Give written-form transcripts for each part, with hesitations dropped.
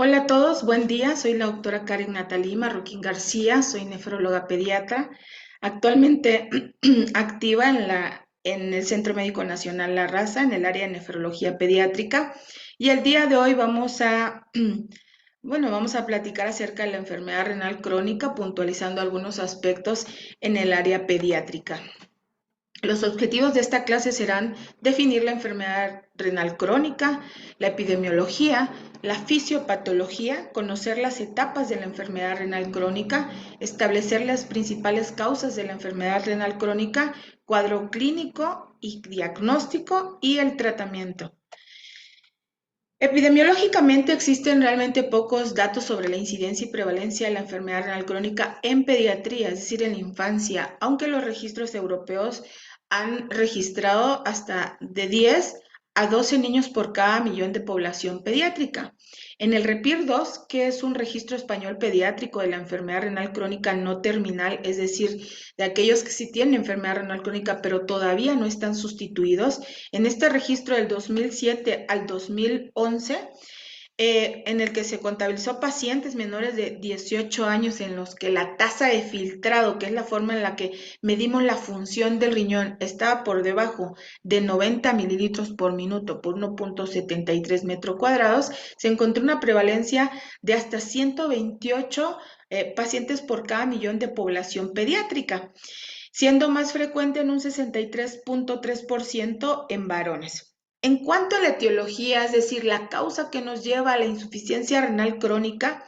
Hola a todos, buen día. Soy la doctora Karen Natalí Marroquín García, soy nefróloga pediatra, actualmente activa en el Centro Médico Nacional La Raza, en el área de nefrología pediátrica. Y el día de hoy vamos a platicar acerca de la enfermedad renal crónica, puntualizando algunos aspectos en el área pediátrica. Los objetivos de esta clase serán definir la enfermedad renal crónica, la epidemiología, la fisiopatología, conocer las etapas de la enfermedad renal crónica, establecer las principales causas de la enfermedad renal crónica, cuadro clínico y diagnóstico y el tratamiento. Epidemiológicamente existen realmente pocos datos sobre la incidencia y prevalencia de la enfermedad renal crónica en pediatría, es decir, en la infancia, aunque los registros europeos han registrado hasta de 10 a 12 niños por cada millón de población pediátrica. En el REPIR-2, que es un registro español pediátrico de la enfermedad renal crónica no terminal, es decir, de aquellos que sí tienen enfermedad renal crónica pero todavía no están sustituidos, en este registro del 2007 al 2011, en el que se contabilizó pacientes menores de 18 años en los que la tasa de filtrado, que es la forma en la que medimos la función del riñón, estaba por debajo de 90 mililitros por minuto por 1.73 metros cuadrados, se encontró una prevalencia de hasta 128 pacientes por cada millón de población pediátrica, siendo más frecuente en un 63.3% en varones. En cuanto a la etiología, es decir, la causa que nos lleva a la insuficiencia renal crónica,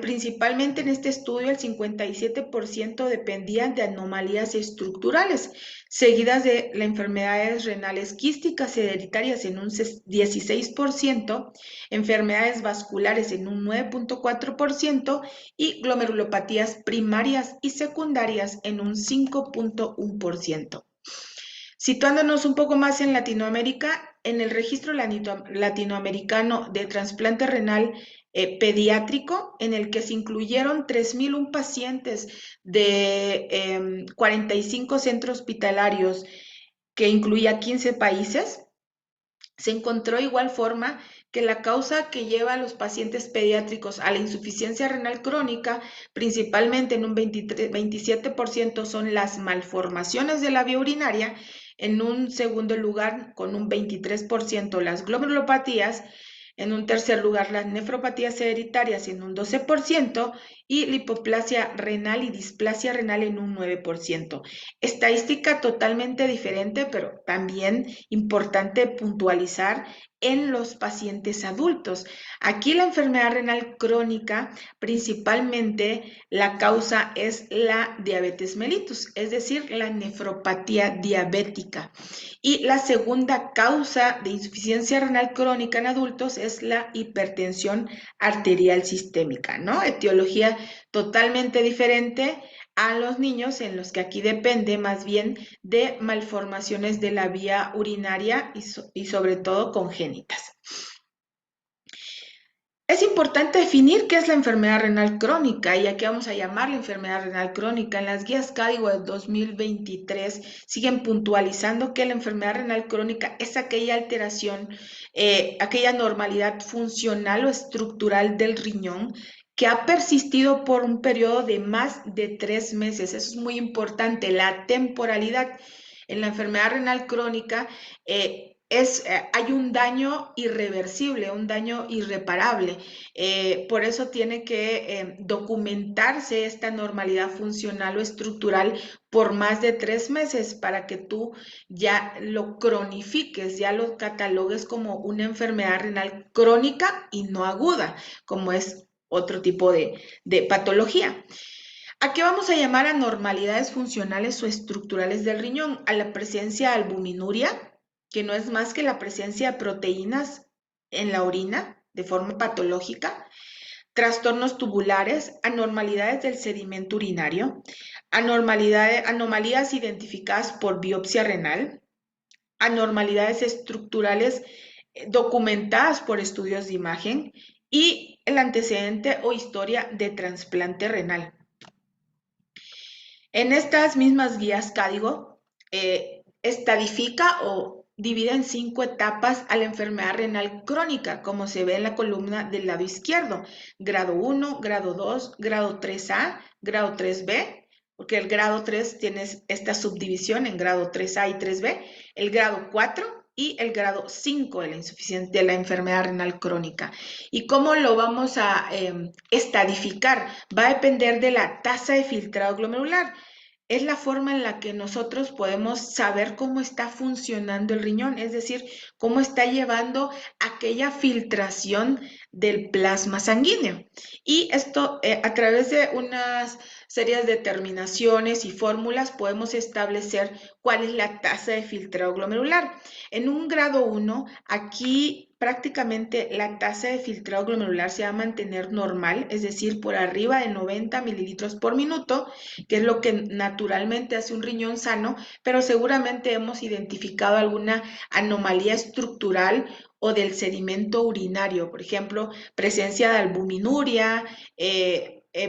principalmente en este estudio el 57% dependían de anomalías estructurales, seguidas de las enfermedades renales quísticas hereditarias en un 16%, enfermedades vasculares en un 9.4% y glomerulopatías primarias y secundarias en un 5.1%. Situándonos un poco más en Latinoamérica, en el registro latinoamericano de trasplante renal pediátrico, en el que se incluyeron 3.001 pacientes de 45 centros hospitalarios, que incluía 15 países, se encontró de igual forma que la causa que lleva a los pacientes pediátricos a la insuficiencia renal crónica, principalmente en un 27% son las malformaciones de la vía urinaria, en un segundo lugar con un 23% las glomerulopatías, en un tercer lugar las nefropatías hereditarias en un 12% y lipoplasia renal y displasia renal en un 9%. Estadística totalmente diferente, pero también importante puntualizar en los pacientes adultos. Aquí la enfermedad renal crónica, principalmente la causa es la diabetes mellitus, es decir, la nefropatía diabética. Y la segunda causa de insuficiencia renal crónica en adultos es la hipertensión arterial sistémica, ¿no? Etiología totalmente diferente a los niños, en los que aquí depende más bien de malformaciones de la vía urinaria y sobre todo congénitas. Es importante definir qué es la enfermedad renal crónica y a qué vamos a llamar la enfermedad renal crónica. En las guías CADIGO del 2023 siguen puntualizando que la enfermedad renal crónica es aquella alteración, aquella normalidad funcional o estructural del riñón que ha persistido por un periodo de más de 3 meses. Eso es muy importante, la temporalidad. En la enfermedad renal crónica, hay un daño irreversible, un daño irreparable. Por eso tiene que documentarse esta normalidad funcional o estructural por más de 3 meses para que tú ya lo cronifiques, ya lo catalogues como una enfermedad renal crónica y no aguda, como es otro tipo de patología. ¿A qué vamos a llamar anormalidades funcionales o estructurales del riñón? A la presencia de albuminuria, que no es más que la presencia de proteínas en la orina de forma patológica, trastornos tubulares, anormalidades del sedimento urinario, anomalías identificadas por biopsia renal, anormalidades estructurales documentadas por estudios de imagen y el antecedente o historia de trasplante renal. En estas mismas guías CADIGO estadifica o divide en 5 etapas a la enfermedad renal crónica, como se ve en la columna del lado izquierdo. Grado 1, grado 2, grado 3A, grado 3B, porque el grado 3 tiene esta subdivisión en grado 3A y 3B, el grado 4 y el grado 5 de la insuficiencia de la enfermedad renal crónica. ¿Y cómo lo vamos a estadificar? Va a depender de la tasa de filtrado glomerular. Es la forma en la que nosotros podemos saber cómo está funcionando el riñón, es decir, cómo está llevando aquella filtración del plasma sanguíneo. Y esto, a través de unas series de determinaciones y fórmulas, podemos establecer cuál es la tasa de filtrado glomerular. En un grado 1, aquí prácticamente la tasa de filtrado glomerular se va a mantener normal, es decir, por arriba de 90 mililitros por minuto, que es lo que naturalmente hace un riñón sano, pero seguramente hemos identificado alguna anomalía estructural o del sedimento urinario, por ejemplo, presencia de albuminuria,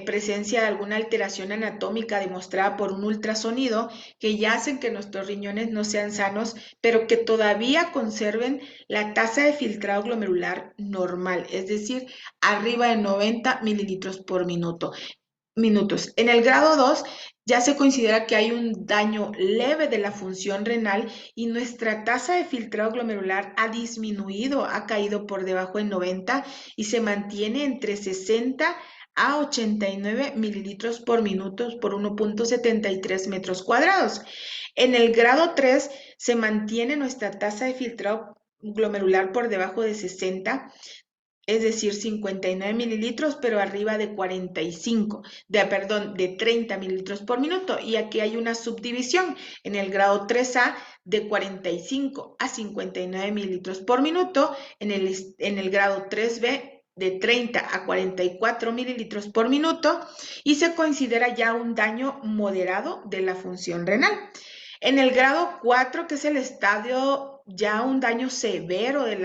presencia de alguna alteración anatómica demostrada por un ultrasonido, que ya hacen que nuestros riñones no sean sanos, pero que todavía conserven la tasa de filtrado glomerular normal, es decir, arriba de 90 mililitros por minutos. En el grado 2 ya se considera que hay un daño leve de la función renal y nuestra tasa de filtrado glomerular ha disminuido, ha caído por debajo de 90 y se mantiene entre 60 a 89 mililitros por minuto por 1.73 metros cuadrados. En el grado 3 se mantiene nuestra tasa de filtrado glomerular por debajo de 60, es decir, 59 mililitros, pero arriba de 45, perdón, de 30 mililitros por minuto. Y aquí hay una subdivisión en el grado 3A de 45 a 59 mililitros por minuto, en el grado 3B de 30 a 44 mililitros por minuto, y se considera ya un daño moderado de la función renal. En el grado 4, que es el estadio, ya un daño severo de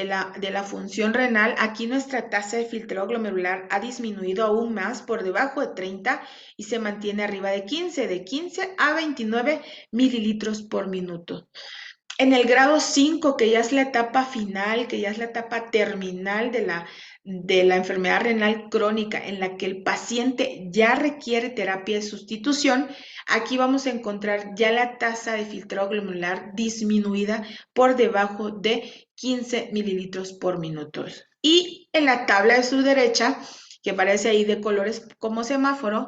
la función renal, aquí nuestra tasa de filtrado glomerular ha disminuido aún más por debajo de 30 y se mantiene arriba de 15 a 29 mililitros por minuto. En el grado 5, que ya es la etapa final, que ya es la etapa terminal de la enfermedad renal crónica, en la que el paciente ya requiere terapia de sustitución, aquí vamos a encontrar ya la tasa de filtrado glomerular disminuida por debajo de 15 mililitros por minuto. Y en la tabla de su derecha, que aparece ahí de colores como semáforo,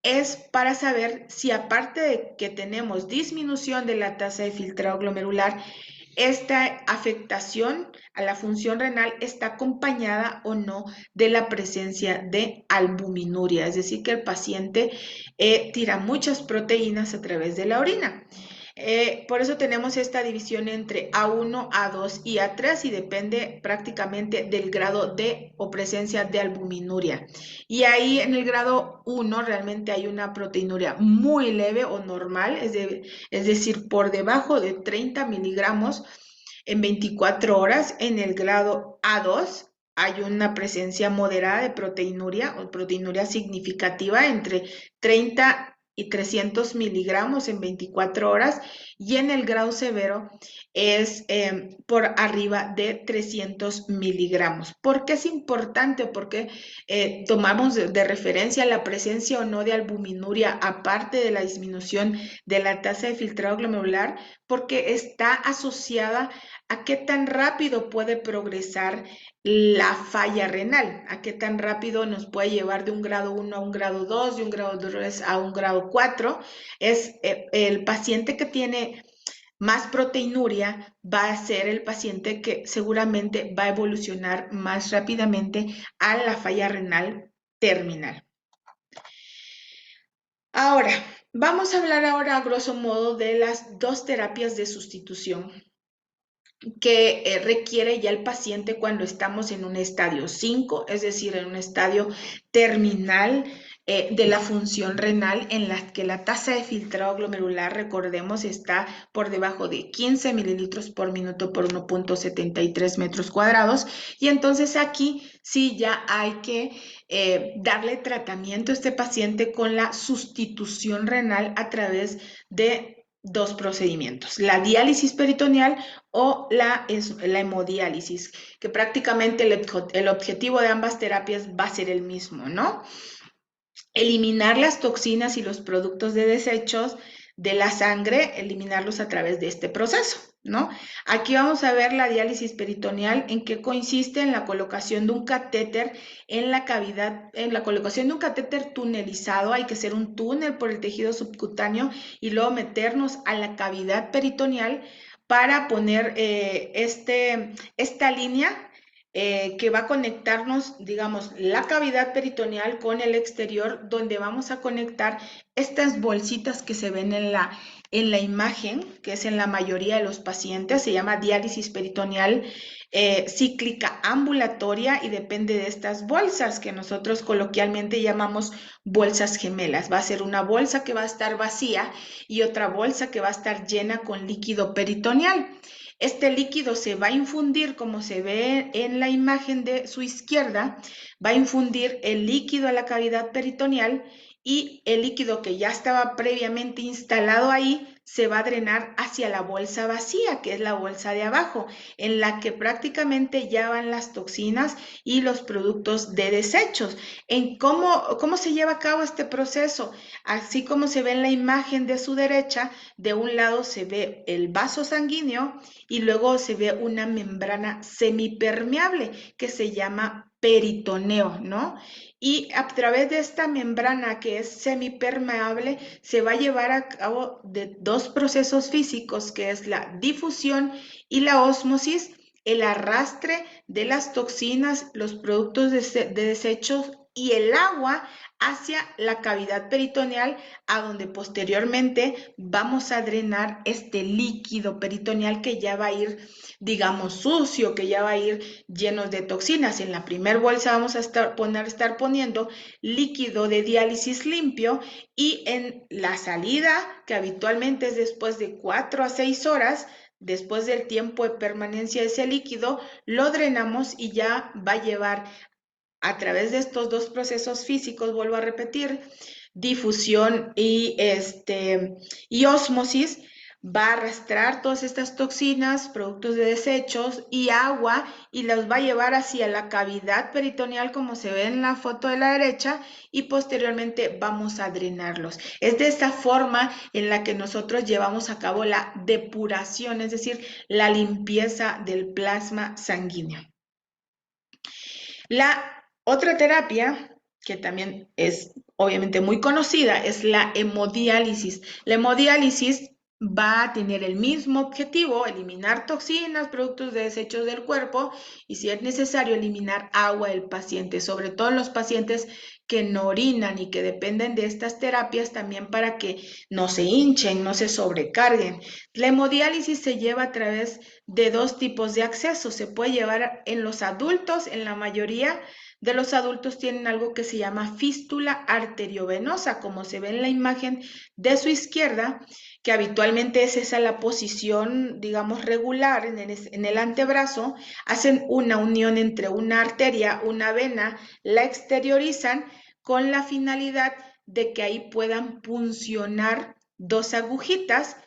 es para saber si, aparte de que tenemos disminución de la tasa de filtrado glomerular, esta afectación a la función renal está acompañada o no de la presencia de albuminuria, es decir, que el paciente tira muchas proteínas a través de la orina. Por eso tenemos esta división entre A1, A2 y A3 y depende prácticamente del grado de o presencia de albuminuria. Y ahí en el grado 1 realmente hay una proteinuria muy leve o normal, es decir, por debajo de 30 miligramos en 24 horas. En el grado A2 hay una presencia moderada de proteinuria o proteinuria significativa entre 30 y 300 miligramos en 24 horas, y en el grado severo es por arriba de 300 miligramos. ¿Por qué es importante? Porque tomamos de referencia la presencia o no de albuminuria, aparte de la disminución de la tasa de filtrado glomerular, porque está asociada a qué tan rápido puede progresar la falla renal, a qué tan rápido nos puede llevar de un grado 1 a un grado 2, de un grado 2 a un grado 4. Es el paciente que tiene más proteinuria va a ser el paciente que seguramente va a evolucionar más rápidamente a la falla renal terminal. Ahora, vamos a hablar ahora a grosso modo de las dos terapias de sustitución que requiere ya el paciente cuando estamos en un estadio 5, es decir, en un estadio terminal de la función renal, en la que la tasa de filtrado glomerular, recordemos, está por debajo de 15 mililitros por minuto por 1.73 metros cuadrados. Y entonces aquí sí ya hay que darle tratamiento a este paciente con la sustitución renal a través de dos procedimientos, la diálisis peritoneal o la hemodiálisis, que prácticamente el objetivo de ambas terapias va a ser el mismo, ¿no? Eliminar las toxinas y los productos de desechos de la sangre, eliminarlos a través de este proceso, ¿no? Aquí vamos a ver la diálisis peritoneal, en que consiste en la colocación de un catéter en la cavidad, en la colocación de un catéter tunelizado. Hay que hacer un túnel por el tejido subcutáneo y luego meternos a la cavidad peritoneal para poner esta línea que va a conectarnos, digamos, la cavidad peritoneal con el exterior, donde vamos a conectar estas bolsitas que se ven en la imagen, que es en la mayoría de los pacientes. Se llama diálisis peritoneal cíclica ambulatoria y depende de estas bolsas que nosotros coloquialmente llamamos bolsas gemelas. Va a ser una bolsa que va a estar vacía y otra bolsa que va a estar llena con líquido peritoneal. Este líquido se va a infundir, como se ve en la imagen de su izquierda, va a infundir el líquido a la cavidad peritoneal, y el líquido que ya estaba previamente instalado ahí se va a drenar hacia la bolsa vacía, que es la bolsa de abajo, en la que prácticamente ya van las toxinas y los productos de desechos. ¿Cómo se lleva a cabo este proceso? Así como se ve en la imagen de su derecha, de un lado se ve el vaso sanguíneo y luego se ve una membrana semipermeable que se llama peritoneo, ¿no? Y a través de esta membrana que es semipermeable se va a llevar a cabo de dos procesos físicos, que es la difusión y la ósmosis, el arrastre de las toxinas, los productos de desechos y el agua hacia la cavidad peritoneal, a donde posteriormente vamos a drenar este líquido peritoneal que ya va a ir, digamos, sucio, que ya va a ir lleno de toxinas. En la primer bolsa vamos a estar poniendo líquido de diálisis limpio, y en la salida, que habitualmente es después de 4 a 6 horas, después del tiempo de permanencia de ese líquido, lo drenamos y ya va a llevar a través de estos dos procesos físicos, vuelvo a repetir, difusión y ósmosis, va a arrastrar todas estas toxinas, productos de desechos y agua, y las va a llevar hacia la cavidad peritoneal, como se ve en la foto de la derecha, y posteriormente vamos a drenarlos. Es de esta forma en la que nosotros llevamos a cabo la depuración, es decir, la limpieza del plasma sanguíneo. La otra terapia, que también es obviamente muy conocida, es la hemodiálisis. La hemodiálisis va a tener el mismo objetivo: eliminar toxinas, productos de desechos del cuerpo, y si es necesario eliminar agua del paciente, sobre todo en los pacientes que no orinan y que dependen de estas terapias también para que no se hinchen, no se sobrecarguen. La hemodiálisis se lleva a través de dos tipos de acceso. Se puede llevar en los adultos. En la mayoría de los adultos tienen algo que se llama fístula arteriovenosa, como se ve en la imagen de su izquierda, que habitualmente es esa la posición, digamos, regular en el antebrazo. Hacen una unión entre una arteria, una vena, la exteriorizan con la finalidad de que ahí puedan puncionar dos agujitas.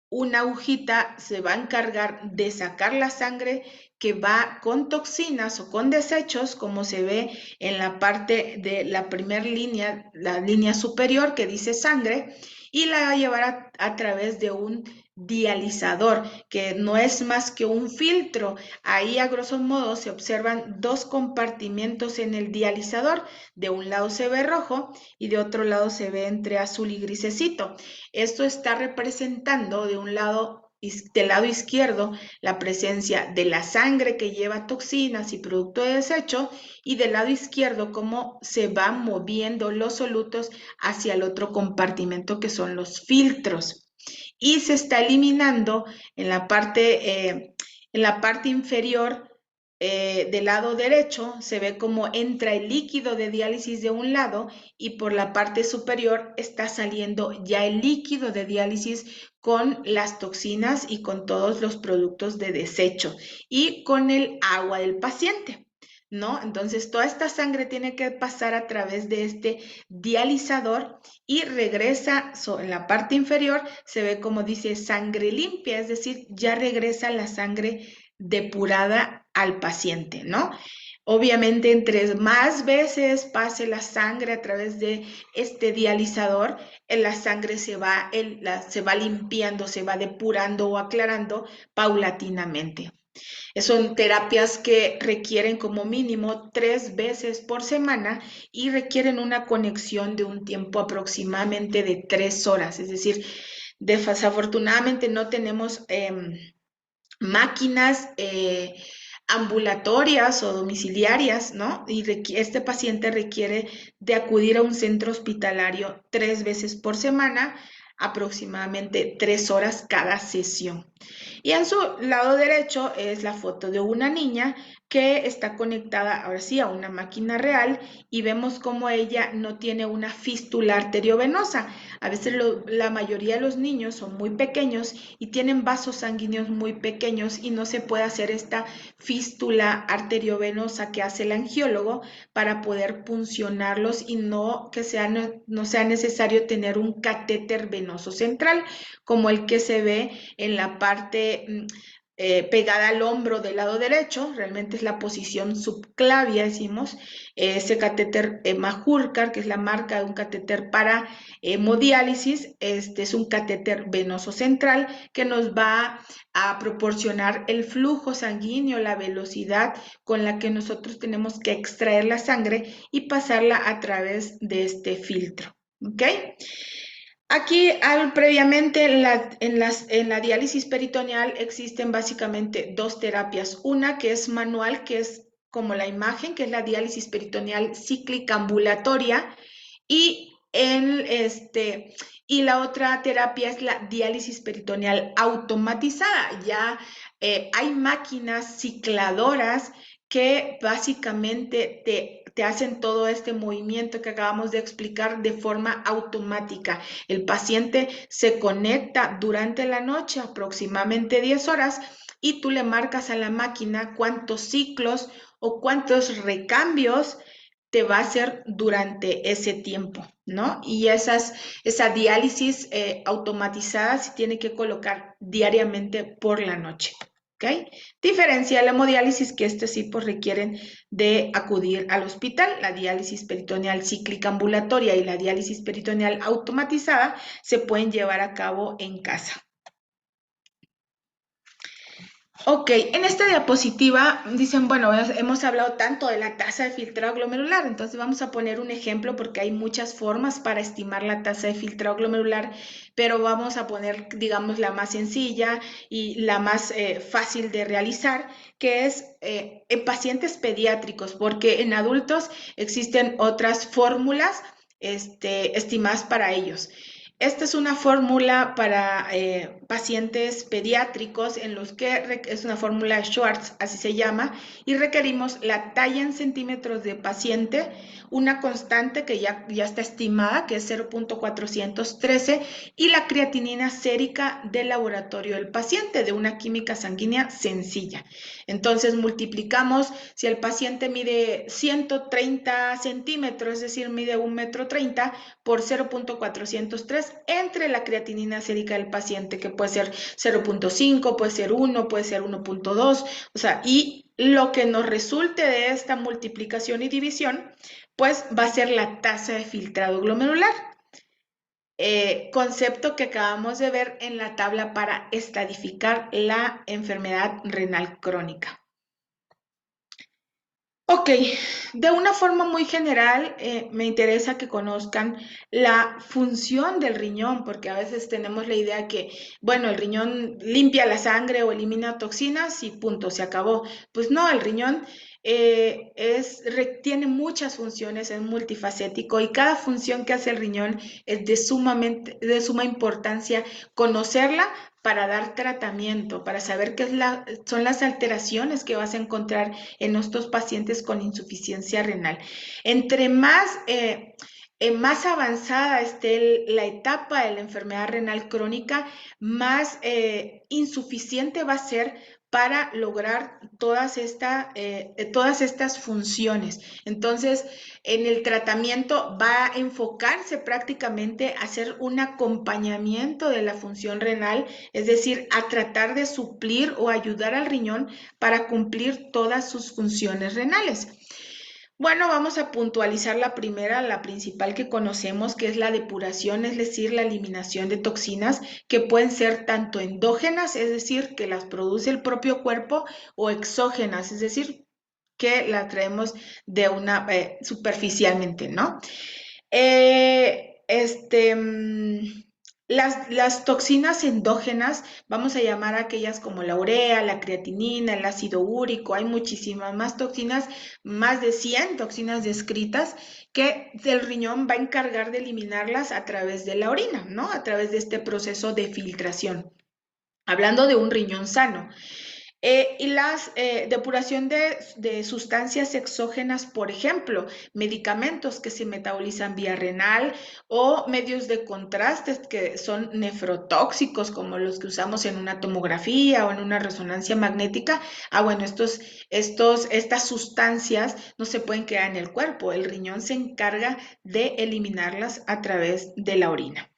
Una agujita se va a encargar de sacar la sangre que va con toxinas o con desechos, como se ve en la parte de la primera línea, la línea superior que dice sangre, y la va a llevar a través de un dializador, que no es más que un filtro. Ahí, a grosso modo, se observan dos compartimentos en el dializador. De un lado se ve rojo y de otro lado se ve entre azul y grisecito. Esto está representando del lado izquierdo la presencia de la sangre que lleva toxinas y producto de desecho, y del lado izquierdo cómo se van moviendo los solutos hacia el otro compartimento, que son los filtros. Y se está eliminando en la parte inferior del lado derecho. Se ve cómo entra el líquido de diálisis de un lado, y por la parte superior está saliendo ya el líquido de diálisis con las toxinas y con todos los productos de desecho y con el agua del paciente. ¿no? Entonces, toda esta sangre tiene que pasar a través de este dializador y regresa en la parte inferior, se ve como dice sangre limpia, es decir, ya regresa la sangre depurada al paciente, ¿no? Obviamente, entre más veces pase la sangre a través de este dializador, la sangre se va limpiando, se va depurando o aclarando paulatinamente. Son terapias que requieren como mínimo 3 veces por semana y requieren una conexión de un tiempo aproximadamente de 3 horas. Es decir, desafortunadamente no tenemos máquinas ambulatorias o domiciliarias, ¿no? Y este paciente requiere de acudir a un centro hospitalario 3 veces por semana, aproximadamente 3 horas cada sesión. Y en su lado derecho es la foto de una niña que está conectada, ahora sí, a una máquina real y vemos como ella no tiene una fístula arteriovenosa. A veces la mayoría de los niños son muy pequeños y tienen vasos sanguíneos muy pequeños y no se puede hacer esta fístula arteriovenosa que hace el angiólogo para poder puncionarlos y no sea necesario tener un catéter venoso central como el que se ve en la parte pegada al hombro del lado derecho, realmente es la posición subclavia, decimos, ese catéter Majorcar, que es la marca de un catéter para hemodiálisis, este es un catéter venoso central que nos va a proporcionar el flujo sanguíneo, la velocidad con la que nosotros tenemos que extraer la sangre y pasarla a través de este filtro, ¿ok? Aquí, previamente, en la diálisis peritoneal existen básicamente dos terapias. Una que es manual, que es como la imagen, que es la diálisis peritoneal cíclica ambulatoria, y, y la otra terapia es la diálisis peritoneal automatizada. Ya hay máquinas cicladoras que básicamente te hacen todo este movimiento que acabamos de explicar de forma automática. El paciente se conecta durante la noche, aproximadamente 10 horas, y tú le marcas a la máquina cuántos ciclos o cuántos recambios te va a hacer durante ese tiempo, ¿no? Y esa diálisis automatizada se tiene que colocar diariamente por la noche. ¿Ok? Diferencia de la hemodiálisis, que sí pues requieren de acudir al hospital. La diálisis peritoneal cíclica ambulatoria y la diálisis peritoneal automatizada se pueden llevar a cabo en casa. Ok, en esta diapositiva dicen, bueno, hemos hablado tanto de la tasa de filtrado glomerular, entonces vamos a poner un ejemplo porque hay muchas formas para estimar la tasa de filtrado glomerular, pero vamos a poner, digamos, la más sencilla y la más fácil de realizar, que es en pacientes pediátricos, porque en adultos existen otras fórmulas estimadas para ellos. Esta es una fórmula para pacientes pediátricos en los que es una fórmula Schwartz, así se llama, y requerimos la talla en centímetros de paciente, una constante que ya está estimada, que es 0.413, y la creatinina sérica del laboratorio del paciente, de una química sanguínea sencilla. Entonces multiplicamos, si el paciente mide 130 centímetros, es decir, mide 1,30 m, por 0.403 entre la creatinina sérica del paciente, que puede ser 0.5, puede ser 1, puede ser 1.2, o sea, y lo que nos resulte de esta multiplicación y división, pues va a ser la tasa de filtrado glomerular. Concepto que acabamos de ver en la tabla para estadificar la enfermedad renal crónica. Ok, de una forma muy general, me interesa que conozcan la función del riñón, porque a veces tenemos la idea que, bueno, el riñón limpia la sangre o elimina toxinas y punto, se acabó. Pues no, el riñón tiene muchas funciones, es multifacético y cada función que hace el riñón es de suma importancia conocerla para dar tratamiento, para saber son las alteraciones que vas a encontrar en estos pacientes con insuficiencia renal. Entre más más avanzada esté la etapa de la enfermedad renal crónica, más insuficiente va a ser para lograr todas estas funciones. Entonces, en el tratamiento va a enfocarse prácticamente a hacer un acompañamiento de la función renal, es decir, a tratar de suplir o ayudar al riñón para cumplir todas sus funciones renales. Bueno, vamos a puntualizar la primera, la principal que conocemos, que es la depuración, es decir, la eliminación de toxinas que pueden ser tanto endógenas, es decir, que las produce el propio cuerpo, o exógenas, es decir, que las traemos de una superficialmente, ¿no? Las toxinas endógenas, vamos a llamar a aquellas como la urea, la creatinina, el ácido úrico, hay muchísimas más toxinas, más de 100 toxinas descritas, que el riñón va a encargar de eliminarlas a través de la orina, ¿no? A través de este proceso de filtración. Hablando de un riñón sano. Y la depuración de sustancias exógenas, por ejemplo, medicamentos que se metabolizan vía renal o medios de contraste que son nefrotóxicos, como los que usamos en una tomografía o en una resonancia magnética. Bueno, estas sustancias no se pueden quedar en el cuerpo. El riñón se encarga de eliminarlas a través de la orina.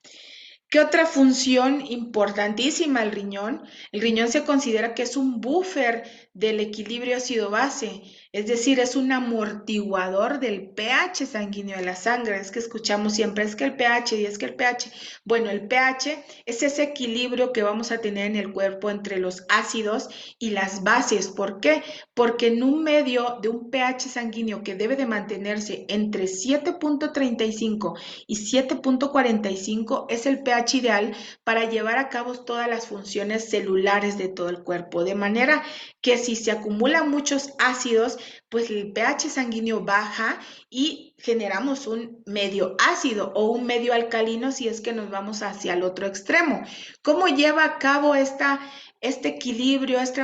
¿Qué otra función importantísima el riñón? El riñón se considera que es un buffer del equilibrio ácido-base, es decir, es un amortiguador del pH sanguíneo de la sangre. Es que escuchamos siempre, es que el pH y es que el pH. Bueno, el pH es ese equilibrio que vamos a tener en el cuerpo entre los ácidos y las bases. ¿Por qué? Porque en un medio de un pH sanguíneo que debe de mantenerse entre 7.35 y 7.45 es el pH ideal para llevar a cabo todas las funciones celulares de todo el cuerpo, de manera que si se acumulan muchos ácidos, pues el pH sanguíneo baja y generamos un medio ácido o un medio alcalino si es que nos vamos hacia el otro extremo. ¿Cómo lleva a cabo este equilibrio, sí,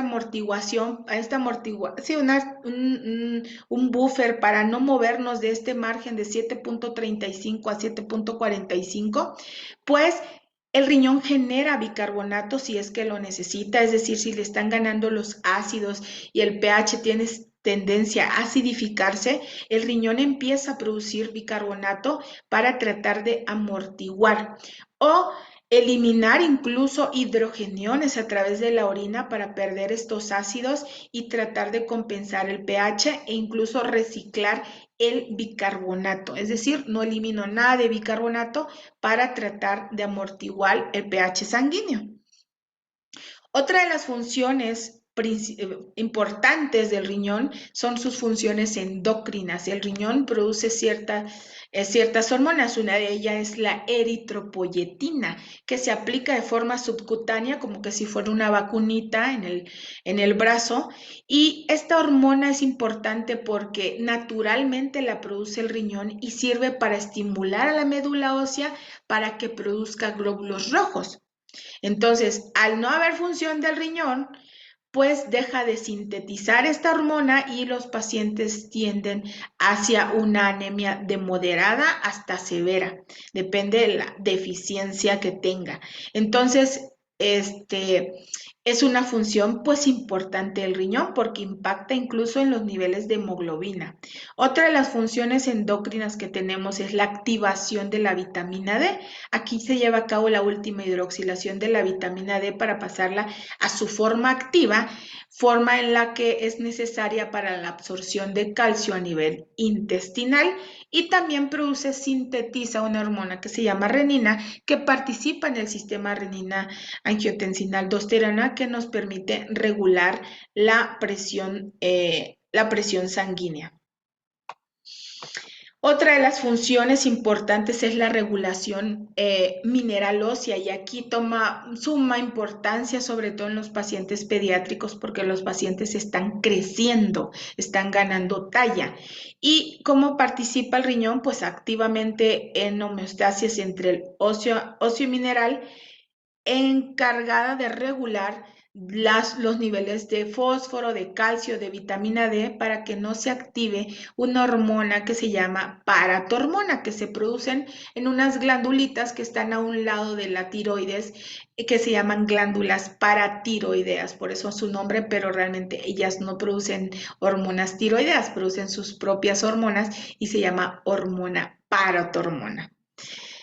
un buffer para no movernos de este margen de 7.35 a 7.45? Pues el riñón genera bicarbonato si es que lo necesita, es decir, si le están ganando los ácidos y el pH tiene tendencia a acidificarse, el riñón empieza a producir bicarbonato para tratar de amortiguar o eliminar incluso hidrogeniones a través de la orina para perder estos ácidos y tratar de compensar el pH e incluso reciclar el bicarbonato. Es decir, no elimino nada de bicarbonato para tratar de amortiguar el pH sanguíneo. Otra de las funciones importantes del riñón son sus funciones endocrinas. El riñón produce ciertas hormonas. Una de ellas es la eritropoyetina, que se aplica de forma subcutánea, como que si fuera una vacunita en el brazo. Y esta hormona es importante porque naturalmente la produce el riñón y sirve para estimular a la médula ósea para que produzca glóbulos rojos. Entonces, al no haber función del riñón, pues deja de sintetizar esta hormona y los pacientes tienden hacia una anemia de moderada hasta severa, depende de la deficiencia que tenga. Entonces, es una función pues importante del riñón porque impacta incluso en los niveles de hemoglobina. Otra de las funciones endocrinas que tenemos es la activación de la vitamina D. Aquí se lleva a cabo la última hidroxilación de la vitamina D para pasarla a su forma activa, forma en la que es necesaria para la absorción de calcio a nivel intestinal, y también sintetiza una hormona que se llama renina, que participa en el sistema renina-angiotensina-aldosterona, que nos permite regular la presión sanguínea. Otra de las funciones importantes es la regulación mineral ósea, y aquí toma suma importancia sobre todo en los pacientes pediátricos porque los pacientes están creciendo, están ganando talla. ¿Y cómo participa el riñón? Pues activamente en homeostasis entre el óseo y mineral, encargada de regular los niveles de fósforo, de calcio, de vitamina D, para que no se active una hormona que se llama paratormona, que se producen en unas glandulitas que están a un lado de la tiroides, que se llaman glándulas paratiroideas, por eso su nombre, pero realmente ellas no producen hormonas tiroideas, producen sus propias hormonas y se llama hormona paratormona.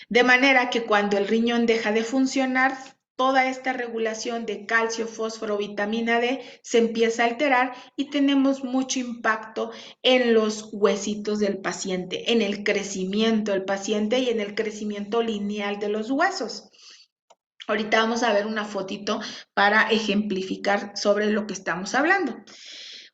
De manera que cuando el riñón deja de funcionar, toda esta regulación de calcio, fósforo, vitamina D se empieza a alterar y tenemos mucho impacto en los huesitos del paciente, en el crecimiento del paciente y en el crecimiento lineal de los huesos. Ahorita vamos a ver una fotito para ejemplificar sobre lo que estamos hablando.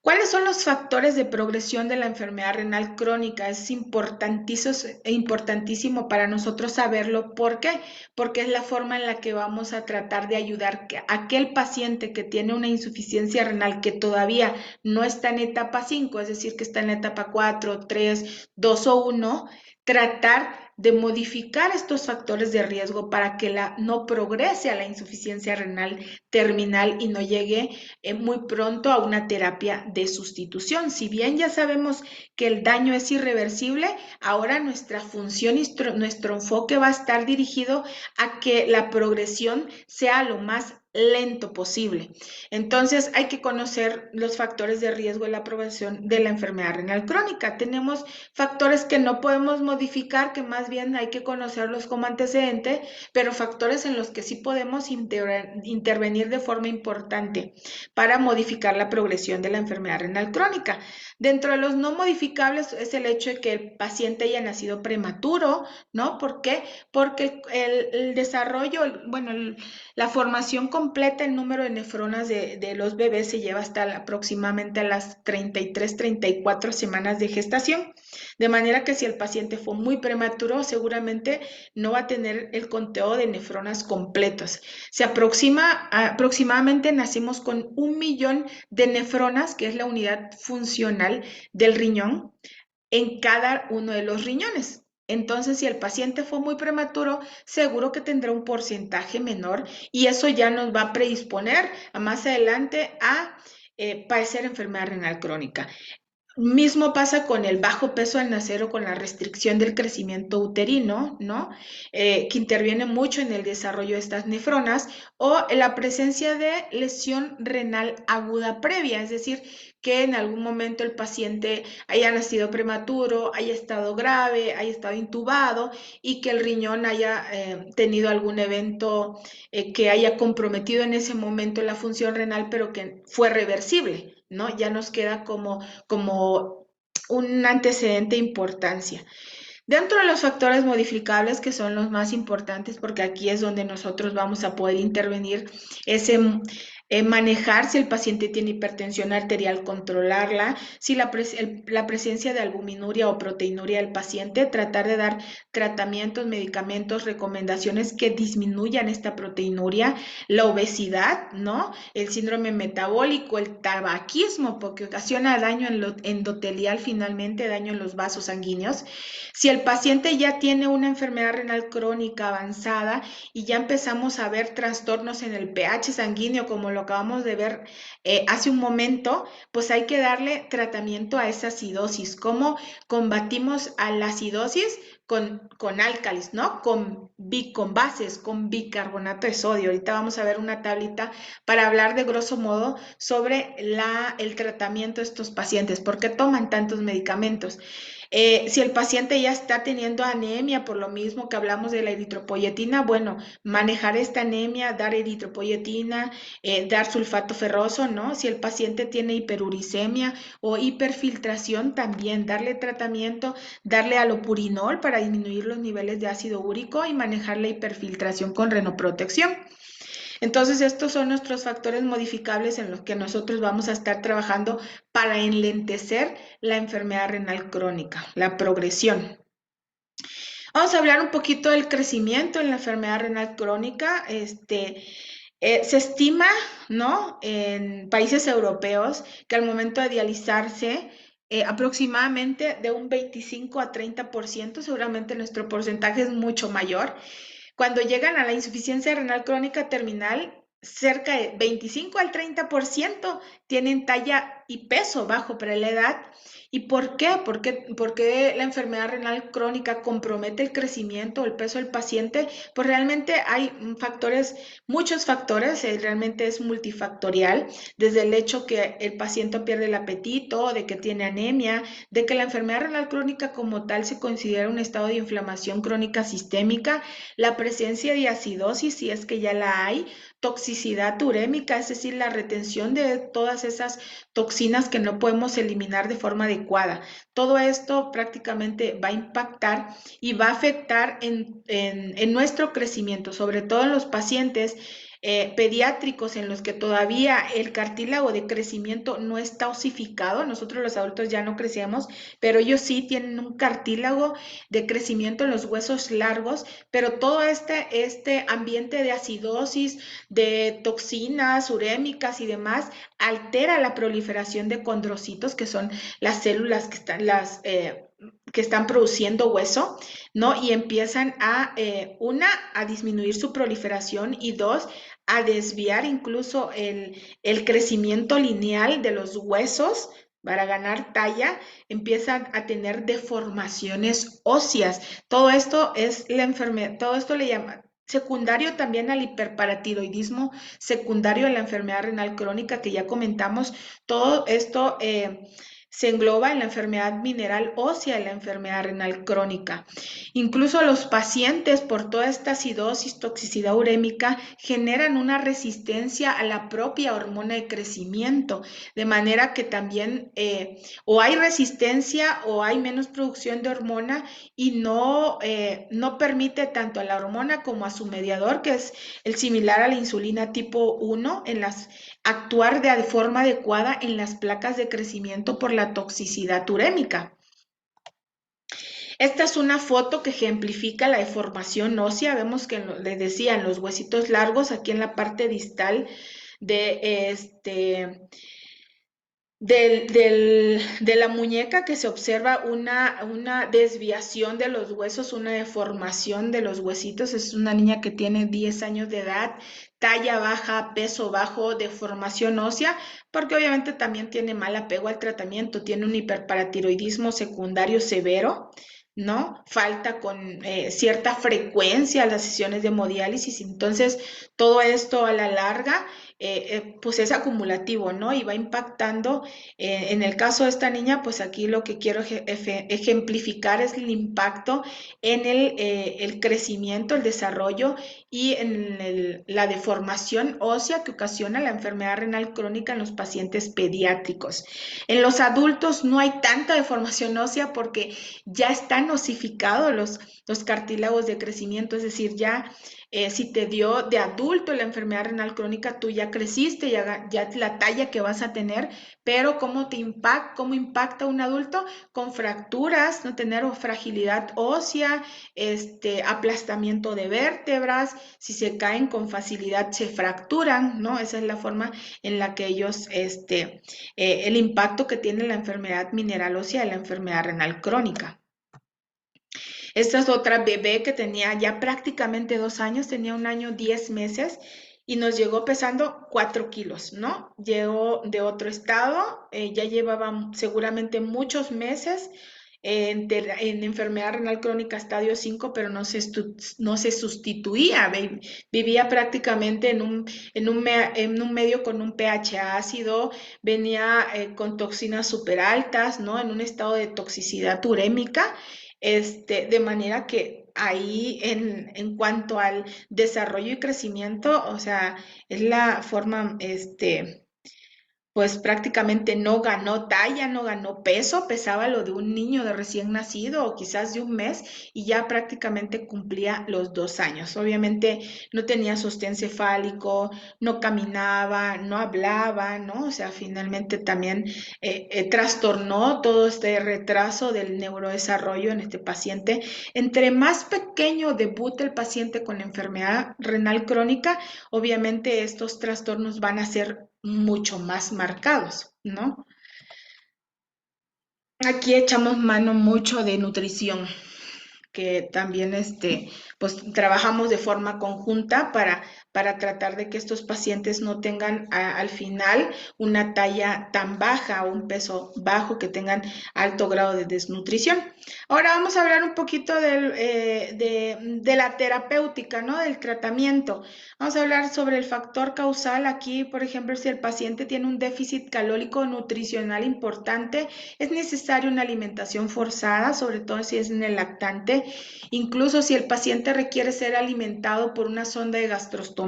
¿Cuáles son los factores de progresión de la enfermedad renal crónica? Es importantísimo para nosotros saberlo. ¿Por qué? Porque es la forma en la que vamos a tratar de ayudar a aquel paciente que tiene una insuficiencia renal que todavía no está en etapa 5, es decir, que está en la etapa 4, 3, 2 o 1, tratar de modificar estos factores de riesgo para que no progrese a la insuficiencia renal terminal y no llegue muy pronto a una terapia de sustitución. Si bien ya sabemos que el daño es irreversible, ahora nuestra función y nuestro enfoque va a estar dirigido a que la progresión sea lo más lento posible. Entonces hay que conocer los factores de riesgo de la progresión de la enfermedad renal crónica. Tenemos factores que no podemos modificar, que más bien hay que conocerlos como antecedente, pero factores en los que sí podemos intervenir de forma importante para modificar la progresión de la enfermedad renal crónica. Dentro de los no modificables es el hecho de que el paciente haya nacido prematuro, ¿no? ¿Por qué? Porque el desarrollo, bueno, la formación completa, el número de nefronas de los bebés se lleva hasta aproximadamente a las 33, 34 semanas de gestación. De manera que si el paciente fue muy prematuro, seguramente no va a tener el conteo de nefronas completos. Aproximadamente nacimos con 1 millón de nefronas, que es la unidad funcional del riñón, en cada uno de los riñones. Entonces, si el paciente fue muy prematuro, seguro que tendrá un porcentaje menor y eso ya nos va a predisponer a más adelante a padecer enfermedad renal crónica. Mismo pasa con el bajo peso al nacer o con la restricción del crecimiento uterino, ¿no? Que interviene mucho en el desarrollo de estas nefronas, o la presencia de lesión renal aguda previa, es decir, que en algún momento el paciente haya nacido prematuro, haya estado grave, haya estado intubado y que el riñón haya tenido algún evento que haya comprometido en ese momento la función renal, pero que fue reversible, ¿no? Ya nos queda como un antecedente de importancia. Dentro de los factores modificables, que son los más importantes, porque aquí es donde nosotros vamos a poder intervenir, es manejar si el paciente tiene hipertensión arterial, controlarla, si la presencia de albuminuria o proteinuria del paciente, tratar de dar tratamientos, medicamentos, recomendaciones que disminuyan esta proteinuria, la obesidad, ¿no? El síndrome metabólico, el tabaquismo, porque ocasiona daño endotelial, finalmente daño en los vasos sanguíneos. Si el paciente ya tiene una enfermedad renal crónica avanzada y ya empezamos a ver trastornos en el pH sanguíneo, como lo acabamos de ver hace un momento, pues hay que darle tratamiento a esa acidosis. ¿Cómo combatimos a la acidosis? Con álcalis, ¿no? Con bases, con bicarbonato de sodio. Ahorita vamos a ver una tablita para hablar de grosso modo sobre el tratamiento de estos pacientes. ¿Por qué toman tantos medicamentos? Si el paciente ya está teniendo anemia, por lo mismo que hablamos de la eritropoyetina, bueno, manejar esta anemia, dar eritropoyetina, dar sulfato ferroso, ¿no? Si el paciente tiene hiperuricemia o hiperfiltración, también darle tratamiento, darle alopurinol para disminuir los niveles de ácido úrico y manejar la hiperfiltración con renoprotección. Entonces, estos son nuestros factores modificables en los que nosotros vamos a estar trabajando para enlentecer la enfermedad renal crónica, la progresión. Vamos a hablar un poquito del crecimiento en la enfermedad renal crónica. Se estima, ¿no? En países europeos que al momento de dializarse, aproximadamente de un 25 a 30%, seguramente nuestro porcentaje es mucho mayor. Cuando llegan a la insuficiencia renal crónica terminal, cerca de 25 al 30% tienen talla y peso bajo para la edad. ¿Y por qué? Porque la enfermedad renal crónica compromete el crecimiento o el peso del paciente. Pues realmente hay factores, muchos factores, realmente es multifactorial, desde el hecho que el paciente pierde el apetito, de que tiene anemia, de que la enfermedad renal crónica como tal se considera un estado de inflamación crónica sistémica, la presencia de acidosis, si es que ya la hay, toxicidad urémica, es decir, la retención de todas esas toxinas que no podemos eliminar de forma adecuada. Todo esto prácticamente va a impactar y va a afectar en nuestro crecimiento, sobre todo en los pacientes pediátricos en los que todavía el cartílago de crecimiento no está osificado. Nosotros los adultos ya no crecemos, pero ellos sí tienen un cartílago de crecimiento en los huesos largos, pero todo este ambiente de acidosis, de toxinas urémicas y demás, altera la proliferación de condrocitos, que son las células que están produciendo hueso, ¿no? Y empiezan a disminuir su proliferación y dos, a desviar incluso el crecimiento lineal de los huesos para ganar talla, empiezan a tener deformaciones óseas. Todo esto es la enfermedad, todo esto le llama secundario también al hiperparatiroidismo, secundario a la enfermedad renal crónica que ya comentamos. Todo esto se engloba en la enfermedad mineral ósea, en la enfermedad renal crónica. Incluso los pacientes, por toda esta acidosis, toxicidad urémica, generan una resistencia a la propia hormona de crecimiento, de manera que también o hay resistencia o hay menos producción de hormona y no permite tanto a la hormona como a su mediador, que es el similar a la insulina tipo 1, actuar de forma adecuada en las placas de crecimiento por la toxicidad urémica. Esta es una foto que ejemplifica la deformación ósea. Vemos que les decía, en los huesitos largos, aquí en la parte distal de de la muñeca, que se observa una desviación de los huesos, una deformación de los huesitos. Es una niña que tiene 10 años de edad, talla baja, peso bajo, deformación ósea, porque obviamente también tiene mal apego al tratamiento, tiene un hiperparatiroidismo secundario severo, ¿no? Falta con cierta frecuencia las sesiones de hemodiálisis. Entonces, todo esto a la larga pues es acumulativo, ¿no? Y va impactando. En el caso de esta niña, pues aquí lo que quiero ejemplificar es el impacto en el crecimiento, el desarrollo y en la deformación ósea que ocasiona la enfermedad renal crónica en los pacientes pediátricos. En los adultos no hay tanta deformación ósea porque ya están osificados los cartílagos de crecimiento, es decir, ya si te dio de adulto la enfermedad renal crónica, tú ya creciste, ya la talla que vas a tener, pero cómo impacta un adulto con fracturas, no tener fragilidad ósea, aplastamiento de vértebras, si se caen con facilidad se fracturan, ¿no? Esa es la forma en la que ellos, el impacto que tiene la enfermedad mineral ósea de la enfermedad renal crónica. Esta es otra bebé que tenía ya prácticamente 2 años, tenía 1 año, 10 meses y nos llegó pesando 4 kilos, ¿no? Llegó de otro estado, ya llevaba seguramente muchos meses en enfermedad renal crónica estadio 5, pero no se sustituía. Vivía prácticamente en un medio con un pH ácido, venía con toxinas súper altas, ¿no? En un estado de toxicidad urémica, de manera que ahí en cuanto al desarrollo y crecimiento, o sea, es la forma, pues prácticamente no ganó talla, no ganó peso, pesaba lo de un niño de recién nacido o quizás de un mes y ya prácticamente cumplía los 2 años. Obviamente no tenía sostén cefálico, no caminaba, no hablaba, ¿no? O sea, finalmente también trastornó todo este retraso del neurodesarrollo en este paciente. Entre más pequeño debute el paciente con enfermedad renal crónica, obviamente estos trastornos van a ser mucho más marcados, ¿no? Aquí echamos mano mucho de nutrición, que también pues trabajamos de forma conjunta para tratar de que estos pacientes no tengan al final una talla tan baja o un peso bajo, que tengan alto grado de desnutrición. Ahora vamos a hablar un poquito de la terapéutica, ¿no? Del tratamiento. Vamos a hablar sobre el factor causal. Aquí, por ejemplo, si el paciente tiene un déficit calórico nutricional importante, es necesaria una alimentación forzada, sobre todo si es en el lactante. Incluso si el paciente requiere ser alimentado por una sonda de gastrostomía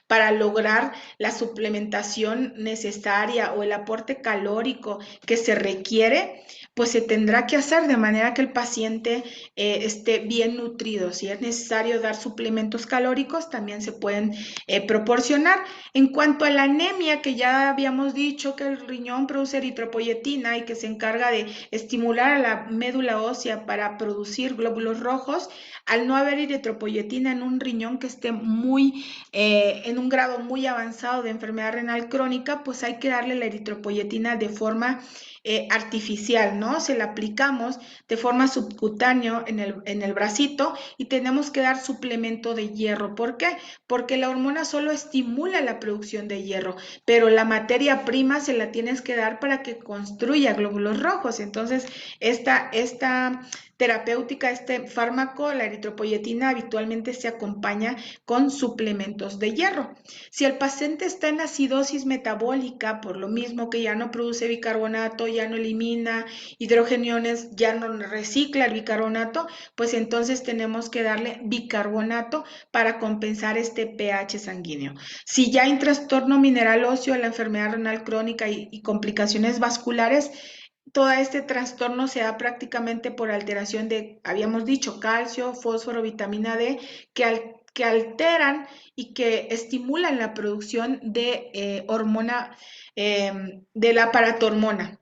para lograr la suplementación necesaria o el aporte calórico que se requiere, pues se tendrá que hacer de manera que el paciente esté bien nutrido. Si es necesario dar suplementos calóricos, también se pueden proporcionar. En cuanto a la anemia, que ya habíamos dicho que el riñón produce eritropoyetina y que se encarga de estimular a la médula ósea para producir glóbulos rojos, al no haber eritropoyetina en un riñón que esté en un grado muy avanzado de enfermedad renal crónica, pues hay que darle la eritropoyetina de forma artificial, ¿no? Se la aplicamos de forma subcutánea en el bracito y tenemos que dar suplemento de hierro. ¿Por qué? Porque la hormona solo estimula la producción de hierro, pero la materia prima se la tienes que dar para que construya glóbulos rojos. Entonces, esta terapéutica, este fármaco, la eritropoyetina, habitualmente se acompaña con suplementos de hierro. Si el paciente está en acidosis metabólica, por lo mismo que ya no produce bicarbonato, ya no elimina hidrogeniones, ya no recicla el bicarbonato, pues entonces tenemos que darle bicarbonato para compensar este pH sanguíneo. Si ya hay trastorno mineral óseo, la enfermedad renal crónica y complicaciones vasculares, todo este trastorno se da prácticamente por alteración de, habíamos dicho, calcio, fósforo, vitamina D, que alteran y que estimulan la producción de hormona, de la paratormona,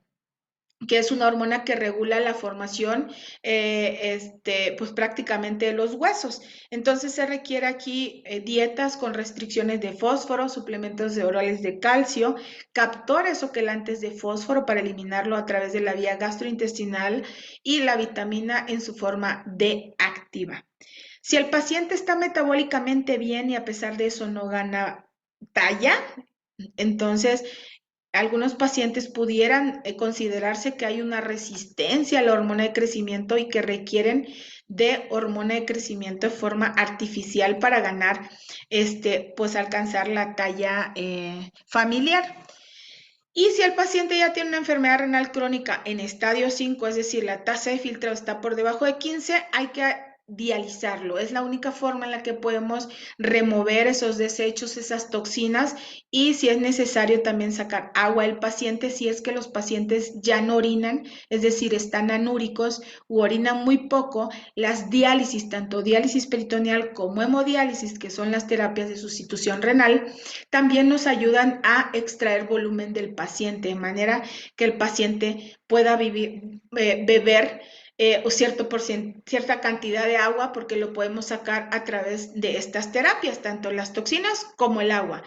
que es una hormona que regula la formación, pues prácticamente de los huesos. Entonces se requiere aquí dietas con restricciones de fósforo, suplementos de orales de calcio, captores o quelantes de fósforo para eliminarlo a través de la vía gastrointestinal y la vitamina en su forma D activa. Si el paciente está metabólicamente bien y a pesar de eso no gana talla, entonces algunos pacientes pudieran considerarse que hay una resistencia a la hormona de crecimiento y que requieren de hormona de crecimiento de forma artificial para ganar, pues alcanzar la talla familiar. Y si el paciente ya tiene una enfermedad renal crónica en estadio 5, es decir, la tasa de filtrado está por debajo de 15, hay que dializarlo. Es la única forma en la que podemos remover esos desechos, esas toxinas, y si es necesario también sacar agua del paciente si es que los pacientes ya no orinan, es decir, están anúricos u orinan muy poco. Las diálisis, tanto diálisis peritoneal como hemodiálisis, que son las terapias de sustitución renal, también nos ayudan a extraer volumen del paciente, de manera que el paciente pueda beber cierta cantidad de agua, porque lo podemos sacar a través de estas terapias, tanto las toxinas como el agua.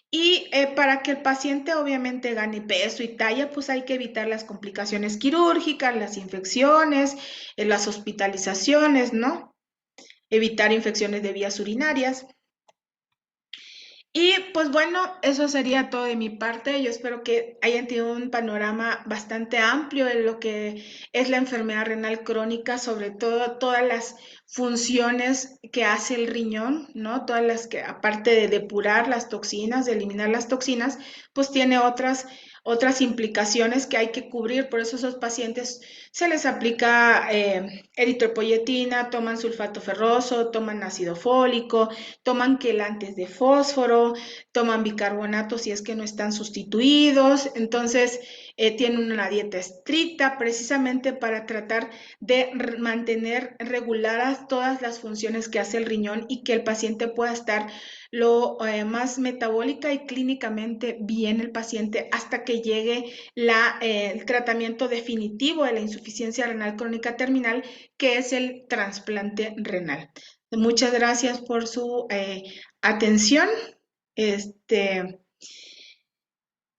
Y para que el paciente obviamente gane peso y talla, pues hay que evitar las complicaciones quirúrgicas, las infecciones, las hospitalizaciones, ¿no? Evitar infecciones de vías urinarias. Y pues bueno, eso sería todo de mi parte. Yo espero que hayan tenido un panorama bastante amplio de lo que es la enfermedad renal crónica, sobre todo todas las funciones que hace el riñón, ¿no? Todas las que, aparte de depurar las toxinas, de eliminar las toxinas, pues tiene otras implicaciones que hay que cubrir. Por eso a esos pacientes se les aplica eritropoyetina, toman sulfato ferroso, toman ácido fólico, toman quelantes de fósforo, toman bicarbonato si es que no están sustituidos. Entonces tienen una dieta estricta precisamente para tratar de mantener reguladas todas las funciones que hace el riñón y que el paciente pueda estar lo más metabólica y clínicamente bien el paciente hasta que llegue el tratamiento definitivo de la insuficiencia renal crónica terminal, que es el trasplante renal. Muchas gracias por su atención.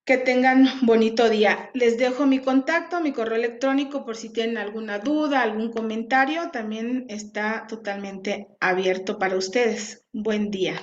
Que tengan bonito día. Les dejo mi contacto, mi correo electrónico, por si tienen alguna duda, algún comentario. También está totalmente abierto para ustedes. Buen día.